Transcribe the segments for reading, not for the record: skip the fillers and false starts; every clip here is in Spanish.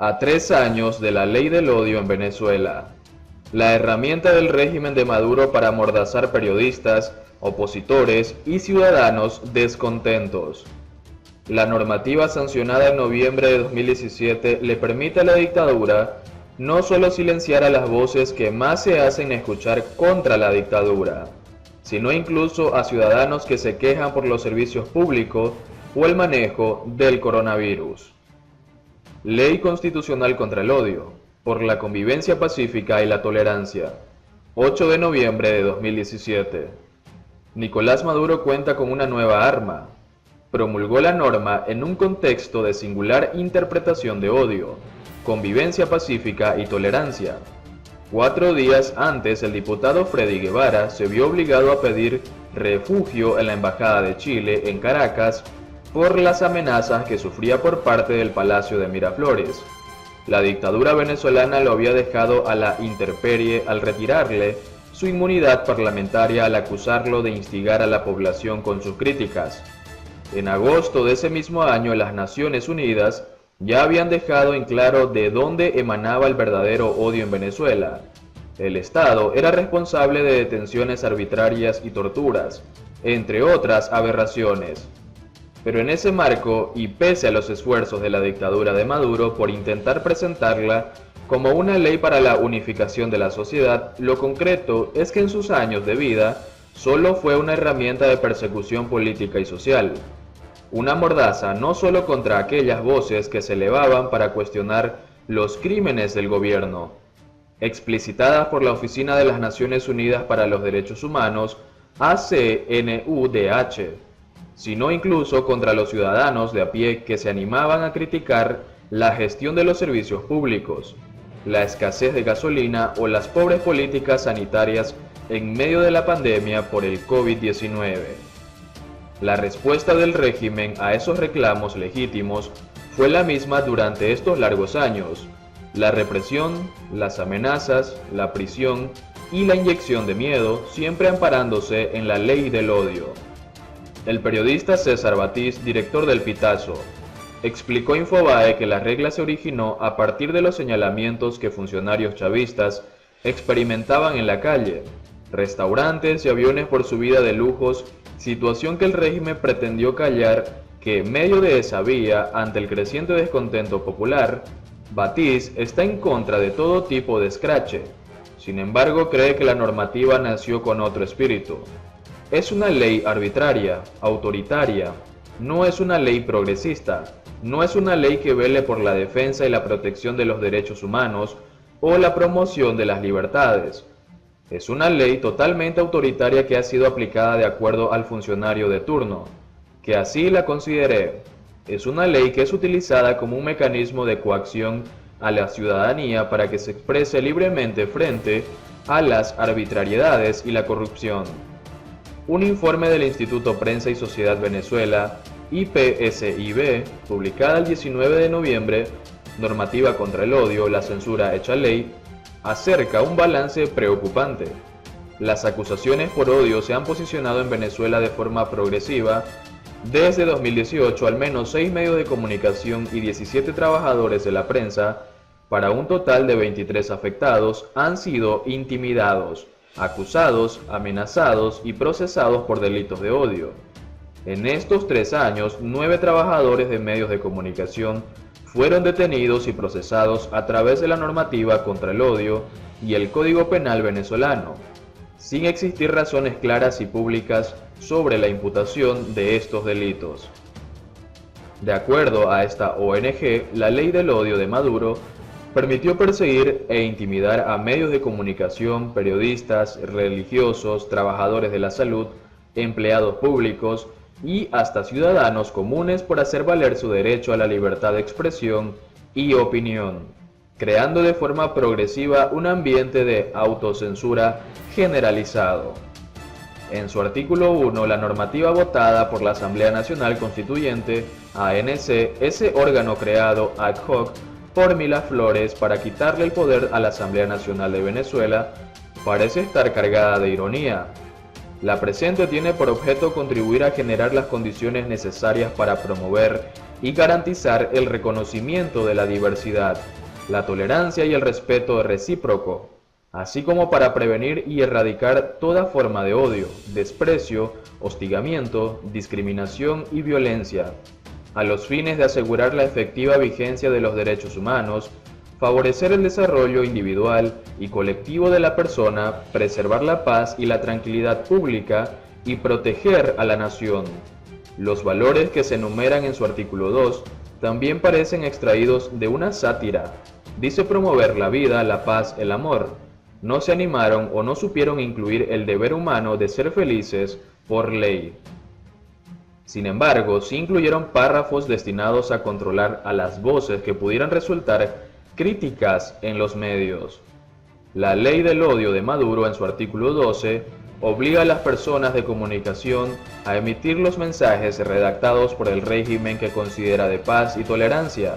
A 3 años de la ley del odio en Venezuela, la herramienta del régimen de Maduro para amordazar periodistas, opositores y ciudadanos descontentos. La normativa sancionada en noviembre de 2017 le permite a la dictadura no solo silenciar a las voces que más se hacen escuchar contra la dictadura, sino incluso a ciudadanos que se quejan por los servicios públicos o el manejo del coronavirus. Ley Constitucional contra el Odio, por la convivencia pacífica y la tolerancia. 8 de noviembre de 2017. Nicolás Maduro cuenta con una nueva arma. Promulgó la norma en un contexto de singular interpretación de odio, convivencia pacífica y tolerancia. 4 días antes, el diputado Freddy Guevara se vio obligado a pedir refugio en la Embajada de Chile en Caracas por las amenazas que sufría por parte del Palacio de Miraflores. La dictadura venezolana lo había dejado a la intemperie al retirarle su inmunidad parlamentaria al acusarlo de instigar a la población con sus críticas. En agosto de ese mismo año, las Naciones Unidas ya habían dejado en claro de dónde emanaba el verdadero odio en Venezuela. El Estado era responsable de detenciones arbitrarias y torturas, entre otras aberraciones. Pero en ese marco, y pese a los esfuerzos de la dictadura de Maduro por intentar presentarla como una ley para la unificación de la sociedad, lo concreto es que en sus años de vida solo fue una herramienta de persecución política y social. Una mordaza no solo contra aquellas voces que se elevaban para cuestionar los crímenes del gobierno, explicitadas por la Oficina de las Naciones Unidas para los Derechos Humanos, ACNUDH, sino incluso contra los ciudadanos de a pie que se animaban a criticar la gestión de los servicios públicos, la escasez de gasolina o las pobres políticas sanitarias en medio de la pandemia por el COVID-19. La respuesta del régimen a esos reclamos legítimos fue la misma durante estos largos años: la represión, las amenazas, la prisión y la inyección de miedo, siempre amparándose en la ley del odio. El periodista César Batiz, director del Pitazo, explicó a Infobae que la regla se originó a partir de los señalamientos que funcionarios chavistas experimentaban en la calle, restaurantes y aviones por su vida de lujos, situación que el régimen pretendió callar, que en medio de esa vía, ante el creciente descontento popular, Batiz está en contra de todo tipo de escrache. Sin embargo, cree que la normativa nació con otro espíritu. Es una ley arbitraria, autoritaria, no es una ley progresista, no es una ley que vele por la defensa y la protección de los derechos humanos o la promoción de las libertades. Es una ley totalmente autoritaria que ha sido aplicada de acuerdo al funcionario de turno, que así la consideré. Es una ley que es utilizada como un mecanismo de coacción a la ciudadanía para que se exprese libremente frente a las arbitrariedades y la corrupción. Un informe del Instituto Prensa y Sociedad Venezuela, IPSIB, publicada el 19 de noviembre, Normativa contra el odio, la censura hecha ley, acerca un balance preocupante. Las acusaciones por odio se han posicionado en Venezuela de forma progresiva. Desde 2018, al menos 6 medios de comunicación y 17 trabajadores de la prensa, para un total de 23 afectados, han sido intimidados, acusados, amenazados y procesados por delitos de odio. En estos 3 años, 9 trabajadores de medios de comunicación fueron detenidos y procesados a través de la normativa contra el odio y el Código Penal venezolano, sin existir razones claras y públicas sobre la imputación de estos delitos. De acuerdo a esta ONG, la ley del odio de Maduro permitió perseguir e intimidar a medios de comunicación, periodistas, religiosos, trabajadores de la salud, empleados públicos y hasta ciudadanos comunes por hacer valer su derecho a la libertad de expresión y opinión, creando de forma progresiva un ambiente de autocensura generalizado. En su artículo 1, la normativa votada por la Asamblea Nacional Constituyente, ANC, ese órgano creado ad hoc por Miraflores para quitarle el poder a la Asamblea Nacional de Venezuela, parece estar cargada de ironía. La presente tiene por objeto contribuir a generar las condiciones necesarias para promover y garantizar el reconocimiento de la diversidad, la tolerancia y el respeto recíproco, así como para prevenir y erradicar toda forma de odio, desprecio, hostigamiento, discriminación y violencia, a los fines de asegurar la efectiva vigencia de los derechos humanos, favorecer el desarrollo individual y colectivo de la persona, preservar la paz y la tranquilidad pública y proteger a la nación. Los valores que se enumeran en su artículo 2 también parecen extraídos de una sátira. Dice promover la vida, la paz, el amor. No se animaron o no supieron incluir el deber humano de ser felices por ley. Sin embargo, sí incluyeron párrafos destinados a controlar a las voces que pudieran resultar críticas en los medios. La ley del odio de Maduro, en su artículo 12, obliga a las personas de comunicación a emitir los mensajes redactados por el régimen que considera de paz y tolerancia.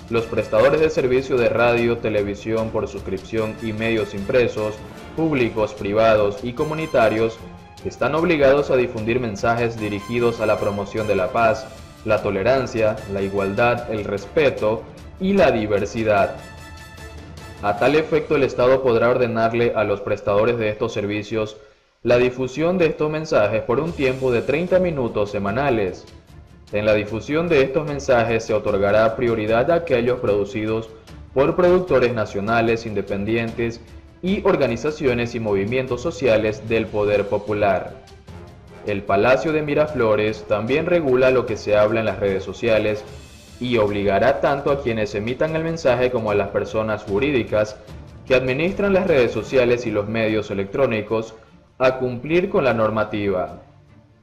Los prestadores de servicio de radio, televisión por suscripción y medios impresos, públicos, privados y comunitarios están obligados a difundir mensajes dirigidos a la promoción de la paz, la tolerancia, la igualdad, el respeto y la diversidad. A tal efecto, el Estado podrá ordenarle a los prestadores de estos servicios la difusión de estos mensajes por un tiempo de 30 minutos semanales. En la difusión de estos mensajes se otorgará prioridad a aquellos producidos por productores nacionales, independientes y organizaciones y movimientos sociales del poder popular. El Palacio de Miraflores también regula lo que se habla en las redes sociales y obligará tanto a quienes emitan el mensaje como a las personas jurídicas que administran las redes sociales y los medios electrónicos a cumplir con la normativa.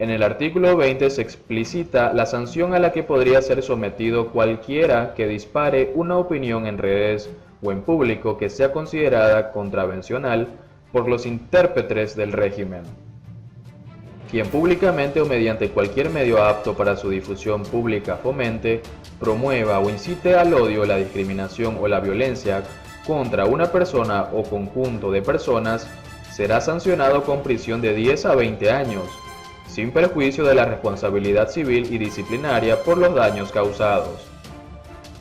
En el artículo 20 se explicita la sanción a la que podría ser sometido cualquiera que dispare una opinión en redes o en público que sea considerada contravencional por los intérpretes del régimen. Quien públicamente o mediante cualquier medio apto para su difusión pública fomente, promueva o incite al odio, la discriminación o la violencia contra una persona o conjunto de personas, será sancionado con prisión de 10 a 20 años, sin perjuicio de la responsabilidad civil y disciplinaria por los daños causados.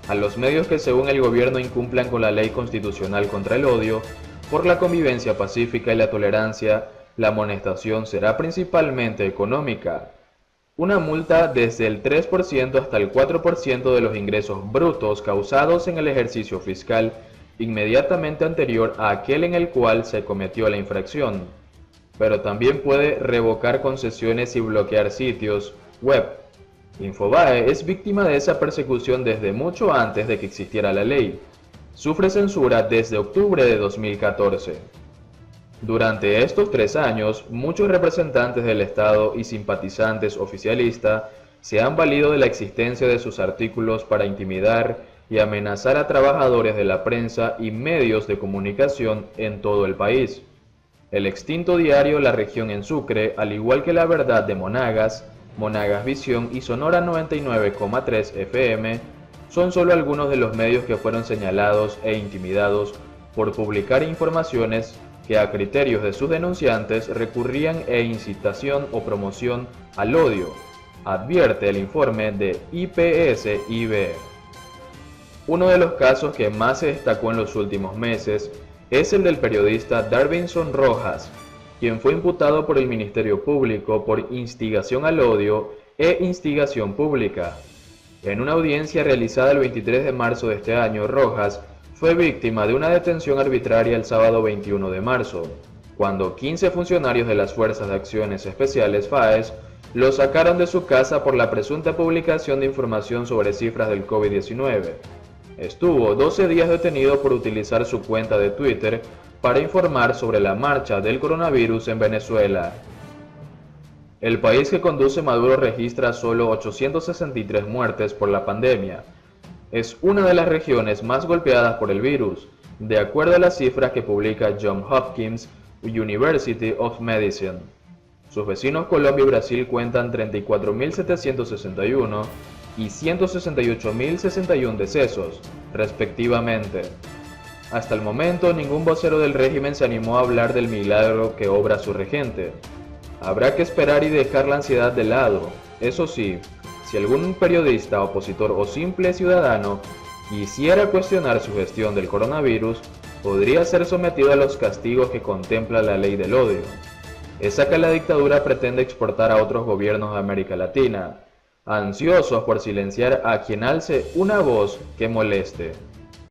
A los medios que según el gobierno incumplan con la ley constitucional contra el odio, por la convivencia pacífica y la tolerancia, la amonestación será principalmente económica. Una multa desde el 3% hasta el 4% de los ingresos brutos causados en el ejercicio fiscal inmediatamente anterior a aquel en el cual se cometió la infracción. Pero también puede revocar concesiones y bloquear sitios web. Infobae es víctima de esa persecución desde mucho antes de que existiera la ley. Sufre censura desde octubre de 2014. Durante estos 3 años, muchos representantes del Estado y simpatizantes oficialistas se han valido de la existencia de sus artículos para intimidar y amenazar a trabajadores de la prensa y medios de comunicación en todo el país. El extinto diario La Región en Sucre, al igual que La Verdad de Monagas, Monagas Visión y Sonora 99,3 FM, son solo algunos de los medios que fueron señalados e intimidados por publicar informaciones que a criterios de sus denunciantes recurrían a incitación o promoción al odio, advierte el informe de IPS-IB. Uno de los casos que más se destacó en los últimos meses es el del periodista Darvinson Rojas, quien fue imputado por el Ministerio Público por instigación al odio e instigación pública. En una audiencia realizada el 23 de marzo de este año, Rojas fue víctima de una detención arbitraria el sábado 21 de marzo, cuando 15 funcionarios de las Fuerzas de Acciones Especiales FAES lo sacaron de su casa por la presunta publicación de información sobre cifras del COVID-19. Estuvo 12 días detenido por utilizar su cuenta de Twitter para informar sobre la marcha del coronavirus en Venezuela. El país que conduce Maduro registra solo 863 muertes por la pandemia. Es una de las regiones más golpeadas por el virus, de acuerdo a las cifras que publica Johns Hopkins University of Medicine. Sus vecinos Colombia y Brasil cuentan 34.761 y 168.061 decesos, respectivamente. Hasta el momento, ningún vocero del régimen se animó a hablar del milagro que obra su regente. Habrá que esperar y dejar la ansiedad de lado. Eso sí, si algún periodista, opositor o simple ciudadano quisiera cuestionar su gestión del coronavirus, podría ser sometido a los castigos que contempla la ley del odio. Esa que la dictadura pretende exportar a otros gobiernos de América Latina, ansiosos por silenciar a quien alce una voz que moleste.